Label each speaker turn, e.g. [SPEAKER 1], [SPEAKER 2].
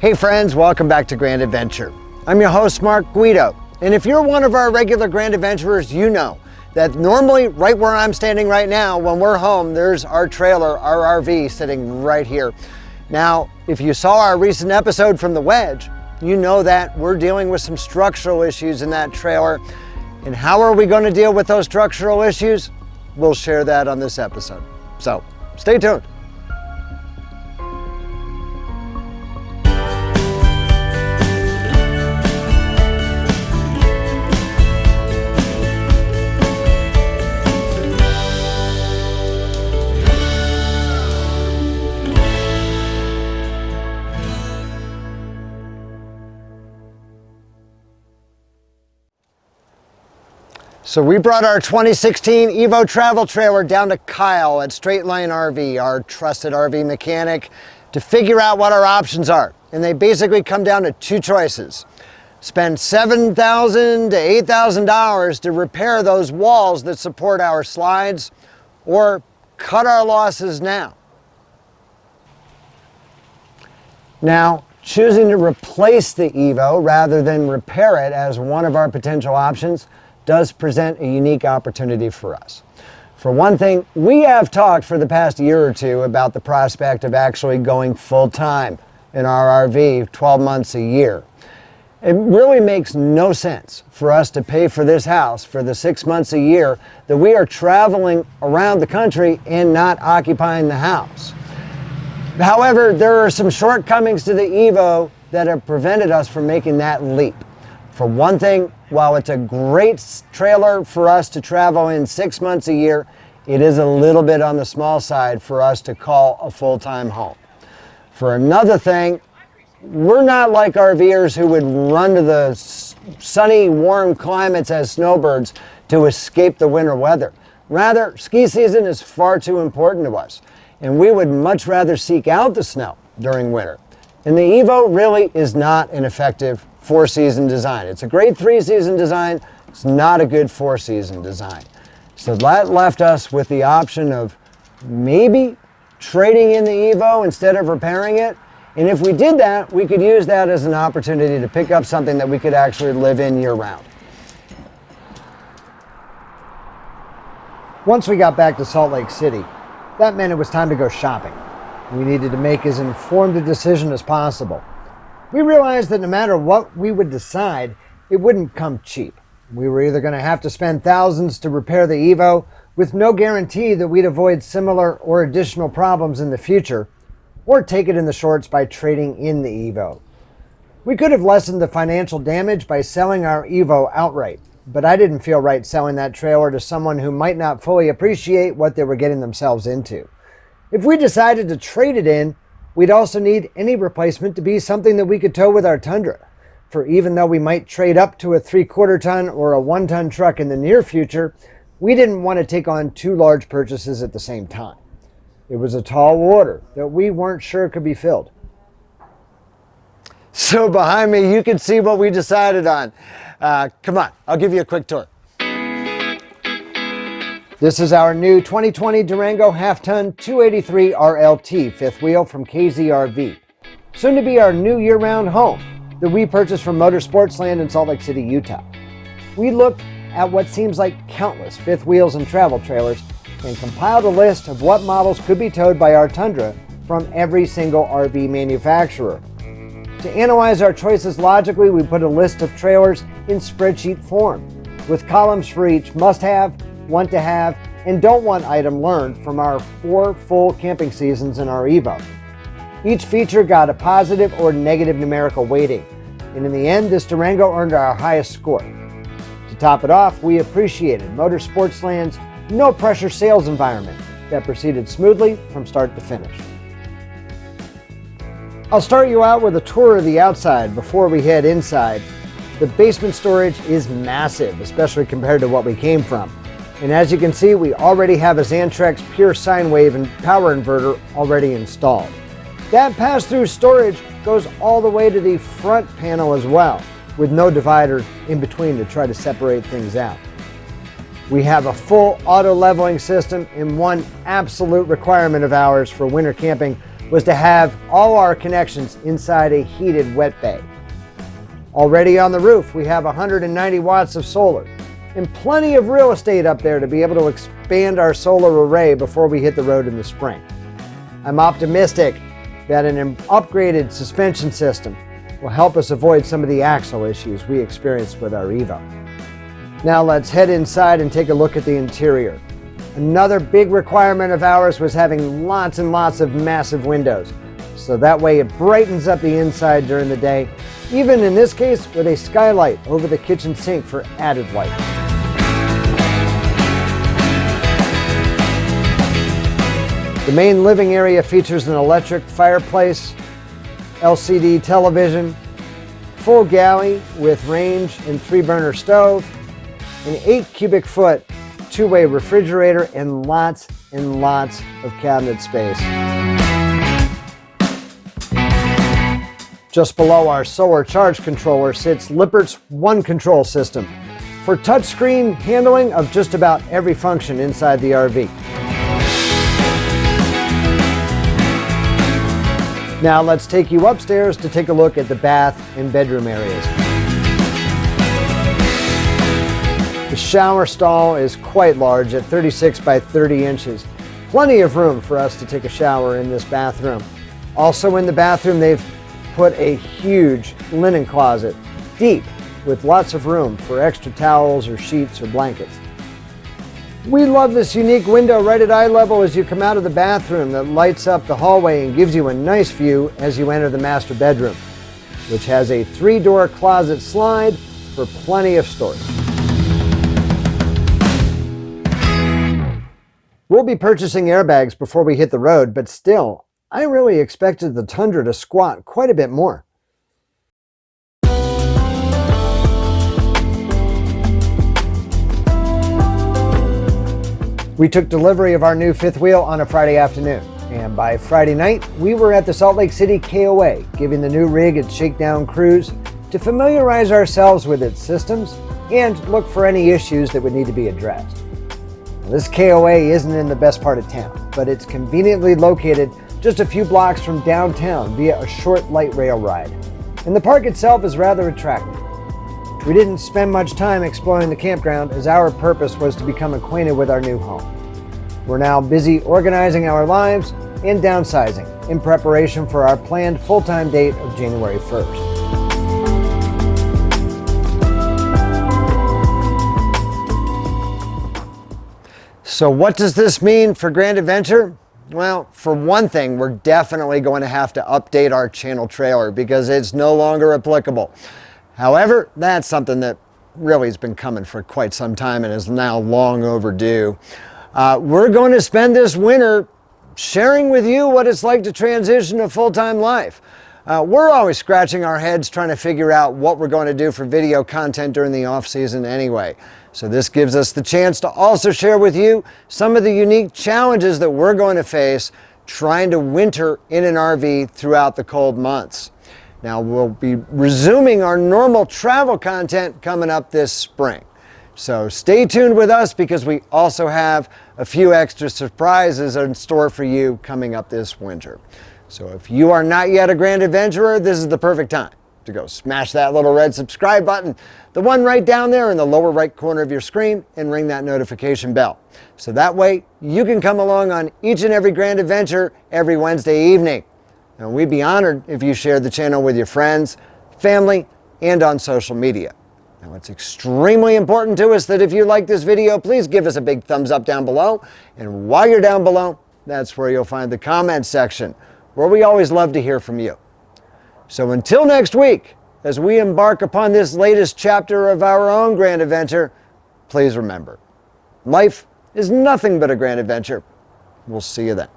[SPEAKER 1] Hey friends, welcome back to Grand Adventure. I'm your host, Mark Guido. And if you're one of our regular Grand Adventurers, you know that normally right where I'm standing right now, when we're home, there's our trailer, our RV sitting right here. Now, if you saw our recent episode from the Wedge, you know that we're dealing with some structural issues in that trailer. And how are we going to deal with those structural issues? We'll share that on this episode. So stay tuned. So we brought our 2016 Evo travel trailer down to Kyle at Straight Line RV, our trusted RV mechanic, to figure out what our options are. And they basically come down to two choices. Spend $7,000 to $8,000 to repair those walls that support our slides, or cut our losses now. Now, choosing to replace the Evo rather than repair it as one of our potential options does present a unique opportunity for us. For one thing, we have talked for the past year or two about the prospect of actually going full-time in our RV 12 months a year. It really makes no sense for us to pay for this house for the 6 months a year that we are traveling around the country and not occupying the house. However, there are some shortcomings to the Evo that have prevented us from making that leap. For one thing, while it's a great trailer for us to travel in 6 months a year, it is a little bit on the small side for us to call a full-time home. For another thing, we're not like RVers who would run to the sunny, warm climates as snowbirds to escape the winter weather. Rather, ski season is far too important to us, and we would much rather seek out the snow during winter. And the Evo really is not an effective four-season design. It's a great three-season design. It's not a good four-season design. So that left us with the option of maybe trading in the Evo instead of repairing it. And if we did that, we could use that as an opportunity to pick up something that we could actually live in year-round. Once we got back to Salt Lake City, that meant it was time to go shopping. We needed to make as informed a decision as possible. We realized that no matter what we would decide, it wouldn't come cheap. We were either going to have to spend thousands to repair the Evo with no guarantee that we'd avoid similar or additional problems in the future, or take it in the shorts by trading in the Evo. We could have lessened the financial damage by selling our Evo outright, but I didn't feel right selling that trailer to someone who might not fully appreciate what they were getting themselves into. If we decided to trade it in, we'd also need any replacement to be something that we could tow with our Tundra. For even though we might trade up to a 3/4 ton or a 1-ton truck in the near future, we didn't want to take on two large purchases at the same time. It was a tall order that we weren't sure could be filled. So behind me, you can see what we decided on. Come on, I'll give you a quick tour. This is our new 2020 Durango half-ton 283 RLT fifth wheel from KZRV. Soon to be our new year-round home that we purchased from Motorsportsland in Salt Lake City, Utah. We looked at what seems like countless fifth wheels and travel trailers and compiled a list of what models could be towed by our Tundra from every single RV manufacturer. To analyze our choices logically, we put a list of trailers in spreadsheet form, with columns for each must-have, want to have, and don't want item learned from our 4 full camping seasons in our Evo. Each feature got a positive or negative numerical weighting, and in the end, this Durango earned our highest score. To top it off, we appreciated Motorsportsland's no-pressure sales environment that proceeded smoothly from start to finish. I'll start you out with a tour of the outside before we head inside. The basement storage is massive, especially compared to what we came from. And as you can see, we already have a Xantrex pure sine wave and power inverter already installed. That pass-through storage goes all the way to the front panel as well, with no divider in between to try to separate things out. We have a full auto leveling system, and one absolute requirement of ours for winter camping was to have all our connections inside a heated wet bay. Already on the roof, we have 190 watts of solar and plenty of real estate up there to be able to expand our solar array before we hit the road in the spring. I'm optimistic that an upgraded suspension system will help us avoid some of the axle issues we experienced with our Evo. Now let's head inside and take a look at the interior. Another big requirement of ours was having lots and lots of massive windows, so that way it brightens up the inside during the day, even in this case with a skylight over the kitchen sink for added light. The main living area features an electric fireplace, LCD television, full galley with range and 3-burner stove, an 8 cubic foot 2-way refrigerator, and lots of cabinet space. Just below our solar charge controller sits Lippert's One Control system for touchscreen handling of just about every function inside the RV. Now let's take you upstairs to take a look at the bath and bedroom areas. The shower stall is quite large at 36 by 30 inches. Plenty of room for us to take a shower in this bathroom. Also in the bathroom, they've put a huge linen closet, deep, with lots of room for extra towels or sheets or blankets. We love this unique window right at eye level as you come out of the bathroom that lights up the hallway and gives you a nice view as you enter the master bedroom, which has a 3-door closet slide for plenty of storage. We'll be purchasing airbags before we hit the road, but still, I really expected the Tundra to squat quite a bit more. We took delivery of our new fifth wheel on a Friday afternoon, and by Friday night, we were at the Salt Lake City KOA, giving the new rig its shakedown cruise to familiarize ourselves with its systems and look for any issues that would need to be addressed. Now, this KOA isn't in the best part of town, but it's conveniently located just a few blocks from downtown via a short light rail ride, and the park itself is rather attractive. We didn't spend much time exploring the campground as our purpose was to become acquainted with our new home. We're now busy organizing our lives and downsizing in preparation for our planned full-time date of January 1st. So what does this mean for Grand Adventure? Well, for one thing, we're definitely going to have to update our channel trailer because it's no longer applicable. However, that's something that really has been coming for quite some time and is now long overdue. We're going to spend this winter sharing with you what it's like to transition to full-time life. We're always scratching our heads trying to figure out what we're going to do for video content during the off-season anyway. So this gives us the chance to also share with you some of the unique challenges that we're going to face trying to winter in an RV throughout the cold months. Now, we'll be resuming our normal travel content coming up this spring. So stay tuned with us because we also have a few extra surprises in store for you coming up this winter. So if you are not yet a Grand Adventurer, this is the perfect time to go smash that little red subscribe button, the one right down there in the lower right corner of your screen, and ring that notification bell. So that way you can come along on each and every Grand Adventure every Wednesday evening. And we'd be honored if you shared the channel with your friends, family, and on social media. Now, it's extremely important to us that if you like this video, please give us a big thumbs up down below. And while you're down below, that's where you'll find the comments section, where we always love to hear from you. So until next week, as we embark upon this latest chapter of our own Grand Adventure, please remember, life is nothing but a grand adventure. We'll see you then.